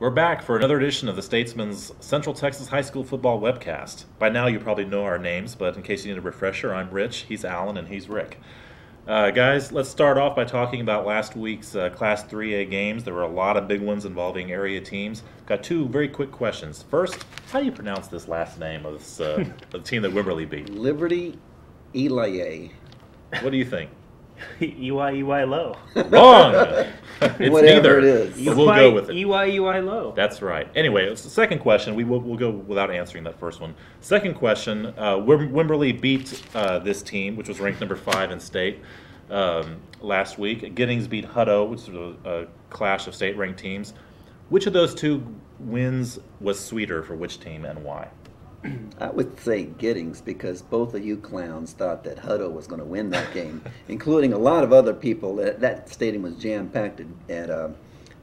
We're back for another edition of the Statesman's Central Texas High School Football Webcast. By now you probably know our names, but in case you need a refresher, I'm Rich, he's Alan, and he's Rick. Guys, let's start off by talking about last week's Class 3A games. There were a lot of big ones involving area teams. Got two very quick questions. First, how do you pronounce this last name of this, the team that Wimberley beat? Liberty Elaye. What do you think? EY low. Wrong! It's Whatever neither. it is. But we'll go with it. EY low. That's right. Anyway, it's the second question. We'll go without answering that first one. Second question, Wimberley beat this team, which was ranked number 5 in state last week. Giddings beat Hutto, which was a clash of state-ranked teams. Which of those two wins was sweeter for which team and why? I would say Giddings, because both of you clowns thought that Hutto was going to win that game, including a lot of other people. That stadium was jam-packed at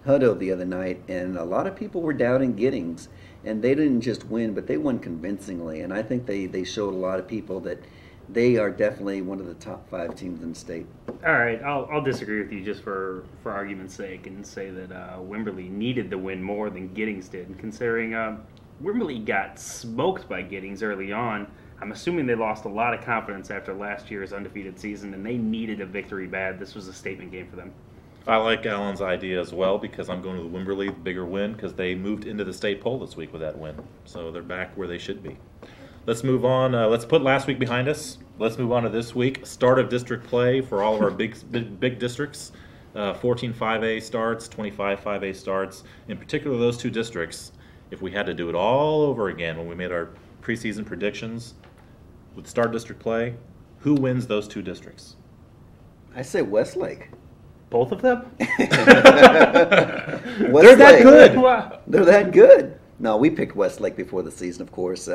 Hutto the other night, and a lot of people were doubting Giddings. And they didn't just win, but they won convincingly. And I think they showed a lot of people that they are definitely one of the top 5 teams in the state. All right, I'll disagree with you just for argument's sake and say that Wimberley needed the win more than Giddings did, considering Wimberley got smoked by Giddings early on. I'm assuming they lost a lot of confidence after last year's undefeated season, and they needed a victory bad. This was a statement game for them. I like Alan's idea as well because I'm going to the Wimberley bigger win because they moved into the state poll this week with that win. So they're back where they should be. Let's move on. Let's put last week behind us. Let's move on to this week. Start of district play for all of our big districts. 14 5A starts, 25 5A starts. In particular, those two districts, if we had to do it all over again when we made our preseason predictions with start district play, who wins those two districts? I say Westlake. Both of them? They're that good. Wow. They're that good. No, we picked Westlake before the season, of course.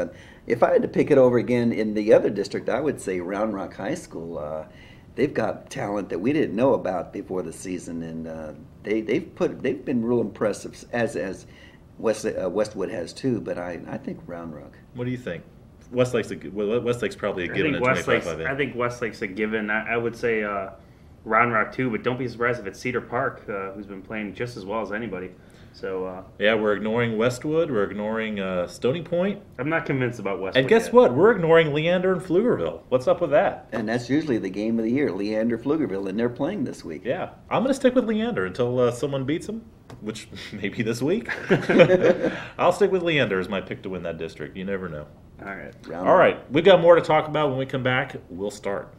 If I had to pick it over again in the other district, I would say Round Rock High School. They've got talent that we didn't know about before the season, and they've been real impressive as Westwood has too. But I think Round Rock. What do you think? Westlake's probably a given in 25 5A. I think Westlake's a given. I would say Round Rock too, but don't be surprised if it's Cedar Park, who's been playing just as well as anybody. So yeah, we're ignoring Westwood. We're ignoring Stony Point. I'm not convinced about Westwood. And guess what? We're ignoring Leander and Pflugerville. What's up with that? And that's usually the game of the year, Leander Pflugerville, and they're playing this week. Yeah, I'm going to stick with Leander until someone beats them, which may be this week. I'll stick with Leander as my pick to win that district. You never know. All right. All right, we've got more to talk about when we come back. We'll start.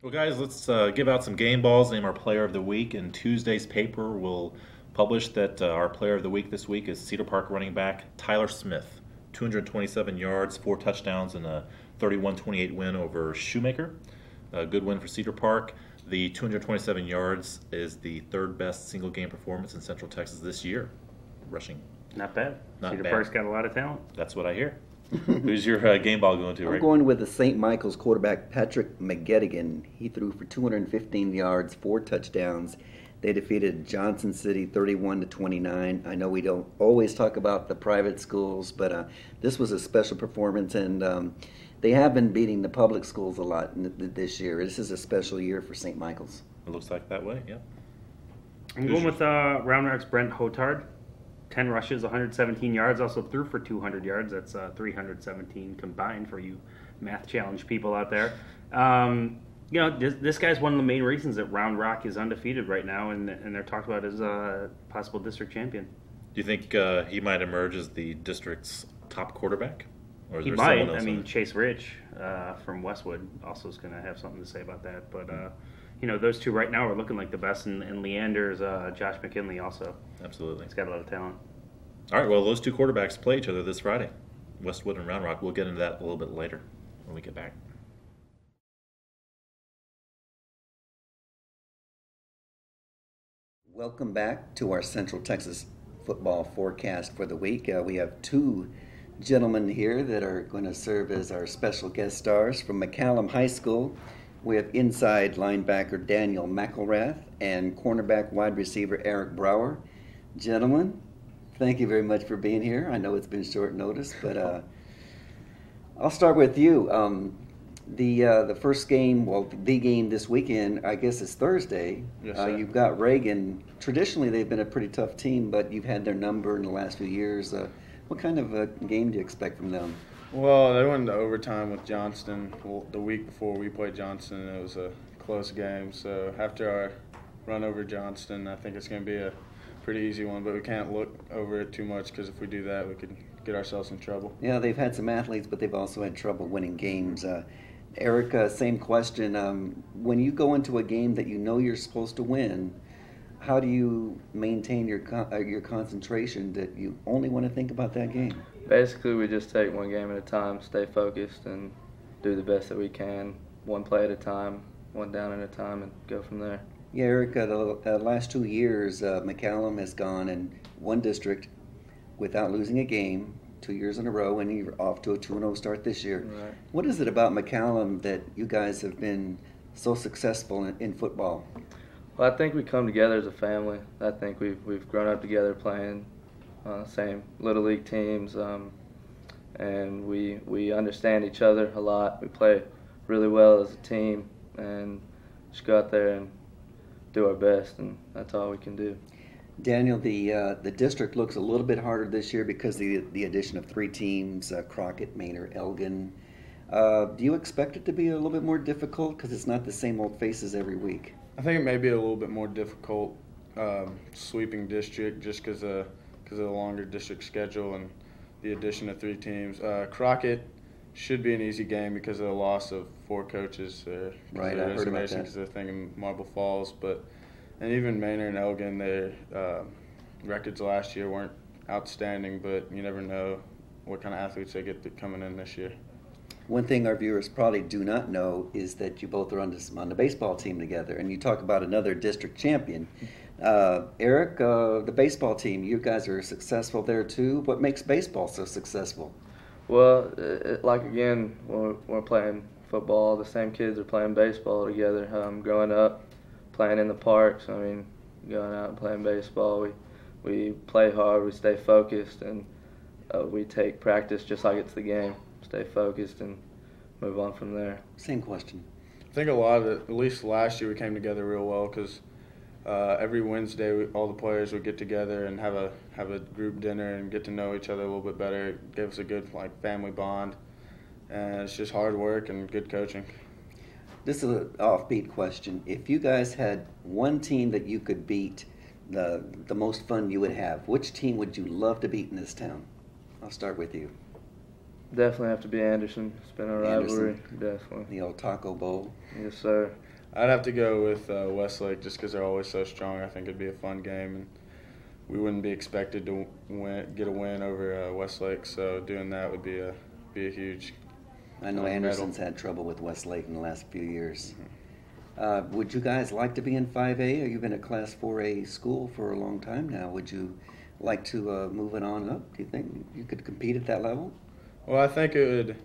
Well, guys, let's give out some game balls, name our player of the week. In Tuesday's paper, we'll publish that our player of the week this week is Cedar Park running back Tyler Smith. 227 yards, 4 touchdowns, and a 31-28 win over Shoemaker. A good win for Cedar Park. The 227 yards is the 3rd best single game performance in Central Texas this year, rushing. Not bad. Not Cedar bad. Park's got a lot of talent. That's what I hear. Who's your game ball going to, I'm Rick? going with the St. Michael's quarterback, Patrick McGettigan. He threw for 215 yards, 4 touchdowns. They defeated Johnson City 31-29. I know we don't always talk about the private schools, but this was a special performance, and they have been beating the public schools a lot this year. This is a special year for St. Michael's. It looks like that way, yeah. I'm going with Round Rock's Brent Hotard. 10 rushes, 117 yards, also threw for 200 yards. That's 317 combined for you math challenge people out there. This guy's one of the main reasons that Round Rock is undefeated right now, and they're talked about as a possible district champion. Do you think he might emerge as the district's top quarterback? Or is He there might. someone else I mean, in it? Chase Rich from Westwood also is going to have something to say about that. But, those two right now are looking like the best, and Leander's Josh McKinley also. Absolutely. He's got a lot of talent. All right, well, those two quarterbacks play each other this Friday, Westwood and Round Rock. We'll get into that a little bit later when we get back. Welcome back to our Central Texas football forecast for the week. We have 2 gentlemen here that are going to serve as our special guest stars. From McCallum High School, we have inside linebacker Daniel McElrath and cornerback wide receiver Eric Brower. Gentlemen, thank you very much for being here. I know it's been short notice, but I'll start with you. The first game, well, the game this weekend, I guess is Thursday. Yes, sir. You've got Reagan. Traditionally, they've been a pretty tough team, but you've had their number in the last few years. What kind of game do you expect from them? Well, they went into overtime with Johnston the week before we played Johnston. It was a close game. So after our run over Johnston, I think it's going to be a pretty easy one. But we can't look over it too much because if we do that, we could get ourselves in trouble. Yeah, they've had some athletes, but they've also had trouble winning games. Eric, same question. When you go into a game that you know you're supposed to win, how do you maintain your concentration that you only want to think about that game? Basically, we just take one game at a time, stay focused, and do the best that we can, one play at a time, one down at a time, and go from there. Yeah, Eric, the last 2 years, McCallum has gone in one district without losing a game 2 years in a row, and you're off to a 2-0 start this year. Right. What is it about McCallum that you guys have been so successful in football? Well, I think we come together as a family. I think we've grown up together playing same Little League teams, and we understand each other a lot. We play really well as a team, and just go out there and do our best, and that's all we can do. Daniel, the district looks a little bit harder this year because of the addition of 3 teams, Crockett, Manor, Elgin. Do you expect it to be a little bit more difficult because it's not the same old faces every week? I think it may be a little bit more difficult sweeping district just because of the longer district schedule and the addition of 3 teams. Crockett should be an easy game because of the loss of 4 coaches. Right, I heard about that. Because they're thinking Marble Falls, and even Manor and Elgin, their records last year weren't outstanding, but you never know what kind of athletes they get coming in this year. One thing our viewers probably do not know is that you both are on the baseball team together, and you talk about another district champion. Eric, the baseball team, you guys are successful there too. What makes baseball so successful? Well, like again, when we're playing football, the same kids are playing baseball together. Growing up, playing in the parks, I mean, going out and playing baseball, we play hard, we stay focused, and we take practice just like it's the game. Stay focused and move on from there. Same question. I think a lot of it, at least last year, we came together real well because every Wednesday all the players would get together and have a group dinner and get to know each other a little bit better. It gave us a good family bond, and it's just hard work and good coaching. This is an offbeat question. If you guys had one team that you could beat, the most fun you would have, which team would you love to beat in this town? I'll start with you. Definitely have to be Anderson. It's been a rivalry, definitely. The old Taco Bowl. Yes, sir. I'd have to go with Westlake just because they're always so strong. I think it'd be a fun game, and we wouldn't be expected to get a win over Westlake, so doing that would be a huge. I know Anderson's had trouble with Westlake in the last few years. Would you guys like to be in 5A? You've been at Class 4A school for a long time now. Would you like to move it on up? Do you think you could compete at that level? Well, I think it would,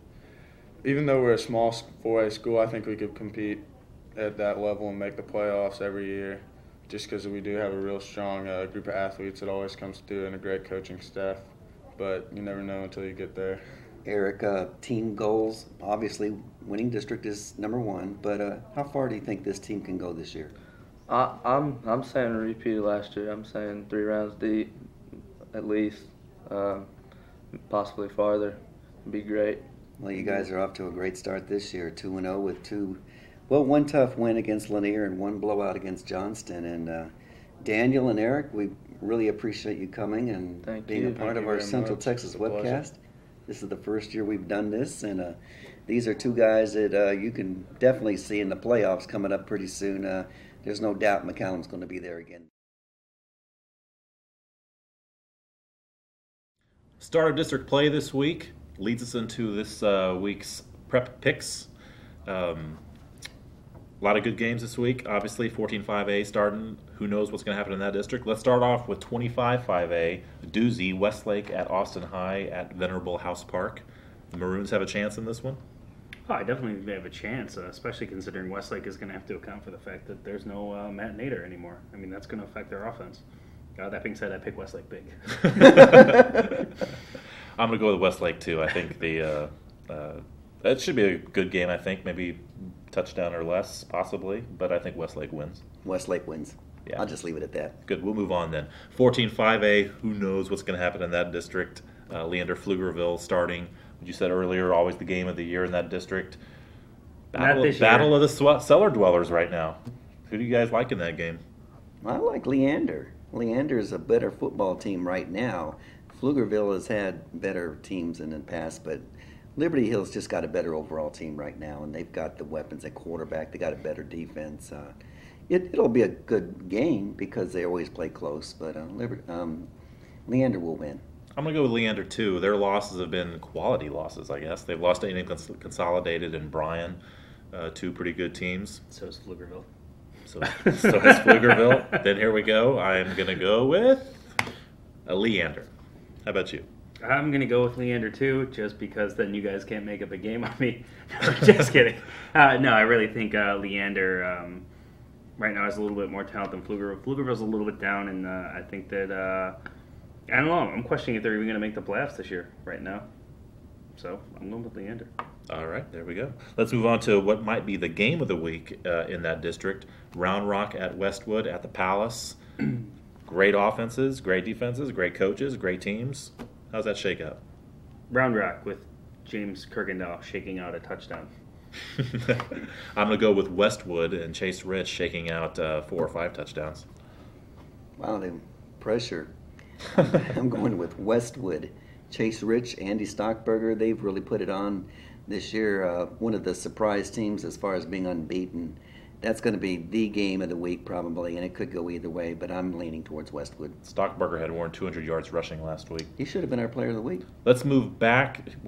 even though we're a small 4A school, I think we could compete at that level and make the playoffs every year just because we do have a real strong group of athletes that always comes through and a great coaching staff. But you never know until you get there. Eric, team goals, obviously winning district is number 1, but how far do you think this team can go this year? I'm saying repeat of last year. I'm saying 3 rounds deep at least, possibly farther. Be great. Well, you guys are off to a great start this year, 2-0 with one tough win against Lanier and 1 blowout against Johnston. And Daniel and Eric, we really appreciate you coming and being a part of our Central Texas webcast. This is the first year we've done this, and these are 2 guys that you can definitely see in the playoffs coming up pretty soon. There's no doubt McCallum's going to be there again. Start of district play this week leads us into this week's prep picks. A lot of good games this week. Obviously, 14-5A starting. Who knows what's going to happen in that district? Let's start off with 25-5A, doozy, Westlake at Austin High at Venerable House Park. The Maroons have a chance in this one? Oh, I definitely have a chance, especially considering Westlake is going to have to account for the fact that there's no Matt Nader anymore. I mean, that's going to affect their offense. That being said, I pick Westlake big. I'm going to go with Westlake, too. I think That should be a good game, I think. Maybe touchdown or less, possibly. But I think Westlake wins. Westlake wins. Yeah. I'll just leave it at that. Good. We'll move on then. 14-5A. Who knows what's going to happen in that district? Leander Pflugerville starting. What you said earlier, always the game of the year in that district. Battle of the cellar dwellers right now. Who do you guys like in that game? I like Leander. Leander is a better football team right now. Pflugerville has had better teams in the past, but Liberty Hill's just got a better overall team right now, and they've got the weapons at quarterback. They got a better defense. It'll be a good game because they always play close, but Leander will win. I'm going to go with Leander, too. Their losses have been quality losses, I guess. They've lost to A&M Consolidated and Bryan, two pretty good teams. So is Pflugerville. So has Pflugerville. Then here we go. I'm going to go with Leander. How about you? I'm going to go with Leander, too, just because then you guys can't make up a game on me. Just kidding. No, I really think Leander right now has a little bit more talent than Pflugerville. Pflugerville's a little bit down, and I think that, I don't know, I'm questioning if they're even going to make the playoffs this year right now. So I'm going with Leander. All right, there we go. Let's move on to what might be the game of the week in that district. Round Rock at Westwood at the Palace. Great offenses, great defenses, great coaches, great teams. How's that shake out? Round Rock with James Kirkendall shaking out a touchdown. I'm going to go with Westwood and Chase Rich shaking out 4 or 5 touchdowns. Wow, the pressure. I'm going with Westwood. Chase Rich, Andy Stockberger, they've really put it on this year. One of the surprise teams as far as being unbeaten. That's going to be the game of the week probably, and it could go either way, but I'm leaning towards Westwood. Stockberger had more than 200 yards rushing last week. He should have been our player of the week. Let's move back to the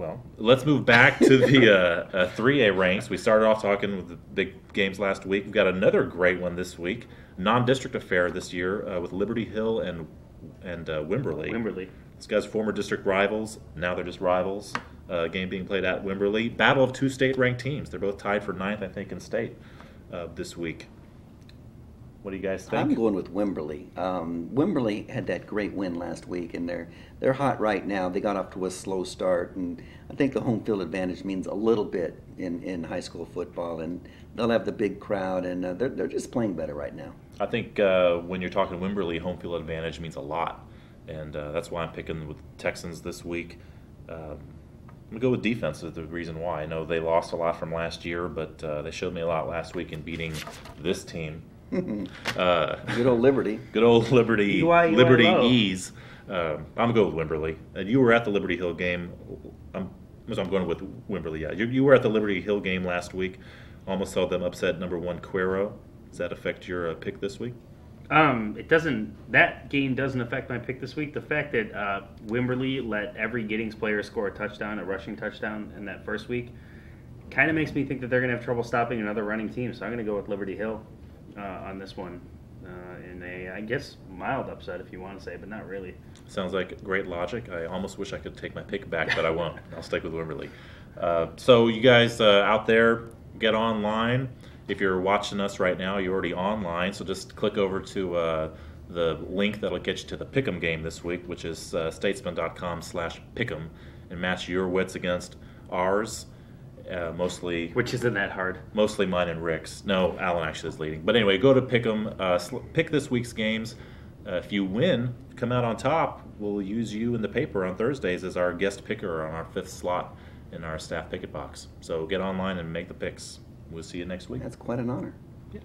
3A ranks. We started off talking with the big games last week. We've got another great one this week. Non-district affair this year with Liberty Hill and Wimberley. These guys are former district rivals. Now they're just rivals. Game being played at Wimberley. Battle of 2 state-ranked teams. They're both tied for 9th, I think, in state this week. What do you guys think? I'm going with Wimberley. Wimberley had that great win last week, and they're hot right now. They got off to a slow start, and I think the home field advantage means a little bit in high school football, and they'll have the big crowd, and they're just playing better right now. I think when you're talking Wimberley, home field advantage means a lot, and that's why I'm picking with Texans this week. I'm going to go with defense is the reason why. I know they lost a lot from last year, but they showed me a lot last week in beating this team. Good old Liberty. Good old Liberty. Liberty Ease. I'm going to go with Wimberley. And you were at the Liberty Hill game. I'm going with Wimberley, yeah. You were at the Liberty Hill game last week. Almost saw them upset number 1 Cuero. Does that affect your pick this week? It doesn't. That game doesn't affect my pick this week. The fact that Wimberley let every Giddings player score a touchdown, a rushing touchdown in that first week, kind of makes me think that they're going to have trouble stopping another running team. So I'm going to go with Liberty Hill on this one in a, I guess, mild upset if you want to say, but not really. Sounds like great logic. I almost wish I could take my pick back, but I won't. I'll stick with Wimberley. So you guys out there, get online. If you're watching us right now, you're already online, so just click over to the link that'll get you to the Pick'em game this week, which is statesman.com/Pick'em, and match your wits against ours, mostly. Which isn't that hard. Mostly mine and Rick's. No, Alan actually is leading. But anyway, go to Pick'em, pick this week's games. If you win, come out on top, we'll use you in the paper on Thursdays as our guest picker on our 5th slot in our staff picket box. So get online and make the picks. We'll see you next week. That's quite an honor. Yeah.